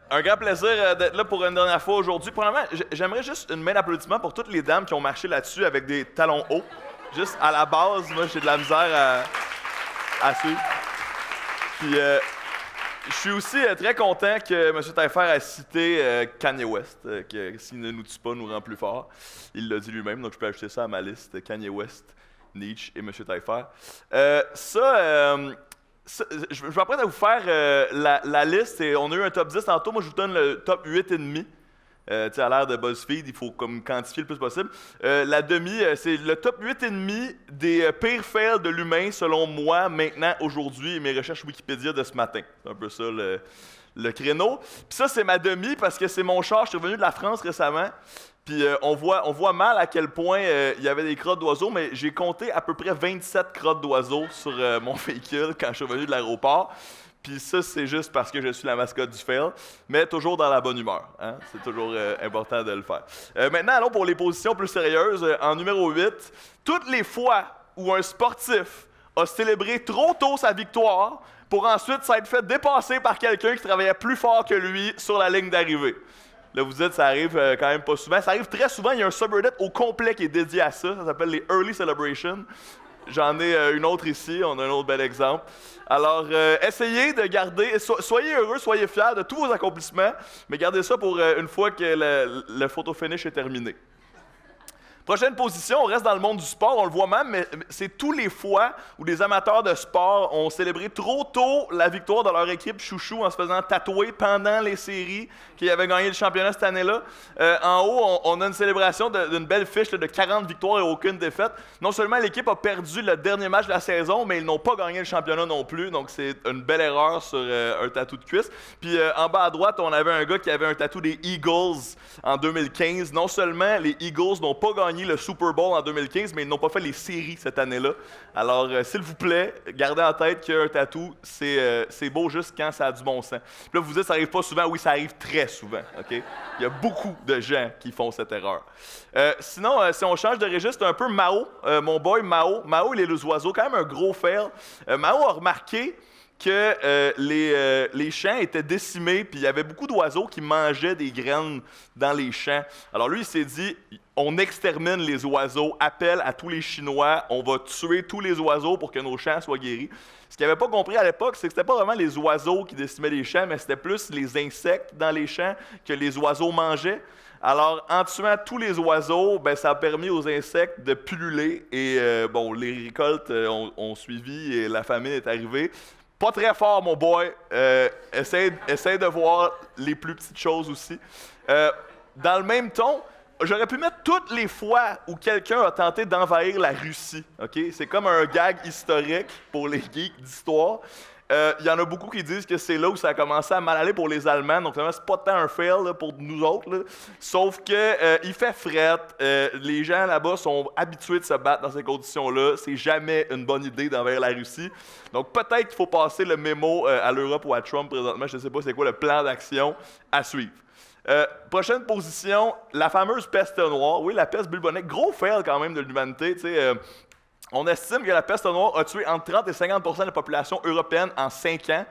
Un grand plaisir d'être là pour une dernière fois aujourd'hui. Premièrement, j'aimerais juste une main d'applaudissement pour toutes les dames qui ont marché là-dessus avec des talons hauts. Juste à la base, moi, j'ai de la misère à suivre. Puis, je suis aussi très content que M. Taillefer a cité Kanye West, que s'il ne nous tue pas, nous rend plus forts. Il l'a dit lui-même, donc je peux ajouter ça à ma liste. Kanye West, Nietzsche et M. Taillefer. Je m'apprête à vous faire la liste. Et on a eu un top 10 tantôt. Moi, je vous donne le top 8,5. À l'ère de BuzzFeed, il faut comme quantifier le plus possible. La demi, c'est le top 8,5 des pires fails de l'humain, selon moi, maintenant, aujourd'hui, et mes recherches Wikipédia de ce matin. C'est un peu ça le créneau. Puis ça, c'est ma demi, parce que c'est mon char. Je suis revenu de la France récemment. Puis on voit mal à quel point il y avait des crottes d'oiseaux, mais j'ai compté à peu près 27 crottes d'oiseaux sur mon véhicule quand je suis revenu de l'aéroport. Puis ça, c'est juste parce que je suis la mascotte du fail, mais toujours dans la bonne humeur. Hein? C'est toujours important de le faire. Maintenant, allons pour les positions plus sérieuses. En numéro 8, toutes les fois où un sportif a célébré trop tôt sa victoire pour ensuite s'être fait dépasser par quelqu'un qui travaillait plus fort que lui sur la ligne d'arrivée. Là, vous dites, ça arrive quand même pas souvent. Ça arrive très souvent. Il y a un subreddit au complet qui est dédié à ça. Ça s'appelle les Early Celebrations. J'en ai une autre ici. On a un autre bel exemple. Alors, essayez de garder... Soyez heureux, soyez fiers de tous vos accomplissements, mais gardez ça pour une fois que le photo finish est terminé. Prochaine position, on reste dans le monde du sport, on le voit même, mais c'est tous les fois où des amateurs de sport ont célébré trop tôt la victoire de leur équipe chouchou en se faisant tatouer pendant les séries qui avaient gagné le championnat cette année-là. En haut, on a une célébration d'une belle fiche de 40 victoires et aucune défaite. Non seulement l'équipe a perdu le dernier match de la saison, mais ils n'ont pas gagné le championnat non plus, donc c'est une belle erreur sur un tatou de cuisse. Puis en bas à droite, on avait un gars qui avait un tatou des Eagles en 2015. Non seulement les Eagles n'ont pas gagné le Super Bowl en 2015, mais ils n'ont pas fait les séries cette année-là. Alors, s'il vous plaît, gardez en tête qu'un tatou, c'est beau juste quand ça a du bon sens. Puis là, vous dites, ça n'arrive pas souvent. Oui, ça arrive très souvent. OK? Il y a beaucoup de gens qui font cette erreur. Sinon, si on change de registre un peu, Mao, mon boy Mao. Mao, il est les oiseaux, quand même un gros fail. Mao a remarqué que les champs étaient décimés, puis il y avait beaucoup d'oiseaux qui mangeaient des graines dans les champs. Alors lui, il s'est dit, on extermine les oiseaux, appel à tous les Chinois, on va tuer tous les oiseaux pour que nos champs soient guéris. Ce qu'il n'avait pas compris à l'époque, c'est que c'était pas vraiment les oiseaux qui décimaient les champs, mais c'était plus les insectes dans les champs que les oiseaux mangeaient. Alors, en tuant tous les oiseaux, ben, ça a permis aux insectes de pulluler et les récoltes ont suivi et la famine est arrivée. Pas très fort, mon boy. Essaye de voir les plus petites choses aussi. Dans le même ton, j'aurais pu mettre toutes les fois où quelqu'un a tenté d'envahir la Russie. Okay? C'est comme un gag historique pour les geeks d'histoire. Il y en a beaucoup qui disent que c'est là où ça a commencé à mal aller pour les Allemands. Donc, c'est pas tant un fail là, pour nous autres. Là. Sauf que il fait fret. Les gens là-bas sont habitués de se battre dans ces conditions-là. C'est jamais une bonne idée d'envahir la Russie. Donc, peut-être qu'il faut passer le mémo à l'Europe ou à Trump présentement. Je ne sais pas c'est quoi le plan d'action à suivre. Prochaine position, la fameuse peste noire. Oui, la peste bubonique. Gros fail quand même de l'humanité. On estime que la peste noire a tué entre 30 et 50% de la population européenne en 5 ans,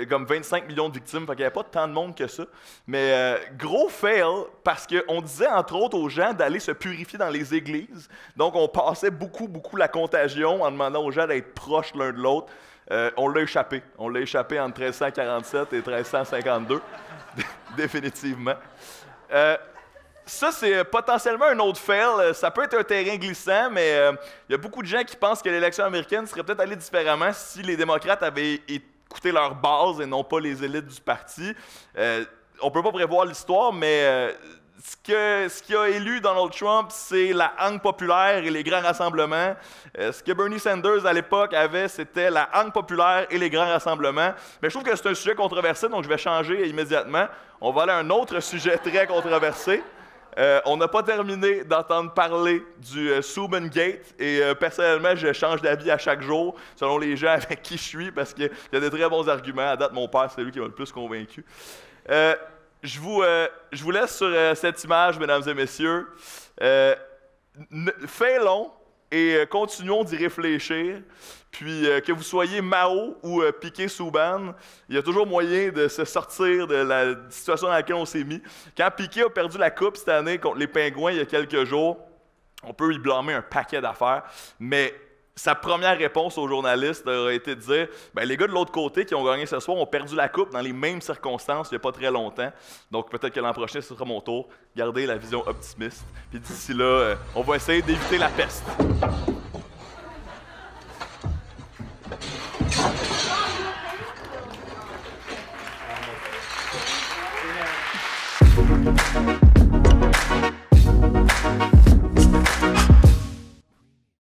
comme 25 millions de victimes, fait qu'il n'y avait pas tant de monde que ça. Mais gros fail, parce qu'on disait entre autres aux gens d'aller se purifier dans les églises. Donc on passait beaucoup la contagion en demandant aux gens d'être proches l'un de l'autre. On l'a échappé. On l'a échappé entre 1347 et 1352, définitivement. Ça, c'est potentiellement un autre fail. Ça peut être un terrain glissant, mais il y a beaucoup de gens qui pensent que l'élection américaine serait peut-être allée différemment si les démocrates avaient écouté leur base et non pas les élites du parti. On ne peut pas prévoir l'histoire, mais ce qui a élu Donald Trump, c'est la hangue populaire et les grands rassemblements. Ce que Bernie Sanders, à l'époque, avait, c'était la hangue populaire et les grands rassemblements. Mais je trouve que c'est un sujet controversé, donc je vais changer immédiatement. On va aller à un autre sujet très controversé. On n'a pas terminé d'entendre parler du Subban Gate et personnellement, je change d'avis à chaque jour selon les gens avec qui je suis parce qu'il y a des très bons arguments. À date, mon père, c'est lui qui m'a le plus convaincu. Je vous laisse sur cette image, mesdames et messieurs. Fait long, et continuons d'y réfléchir. Puis que vous soyez Mao ou Piquet Souban, il y a toujours moyen de se sortir de la situation dans laquelle on s'est mis. Quand Piquet a perdu la coupe cette année contre les Pingouins il y a quelques jours, on peut lui blâmer un paquet d'affaires, mais sa première réponse aux journalistes aurait été de dire ben, les gars de l'autre côté qui ont gagné ce soir ont perdu la coupe dans les mêmes circonstances il n'y a pas très longtemps. Donc peut-être que l'an prochain, ce sera mon tour. Gardez la vision optimiste. Puis d'ici là, on va essayer d'éviter la peste.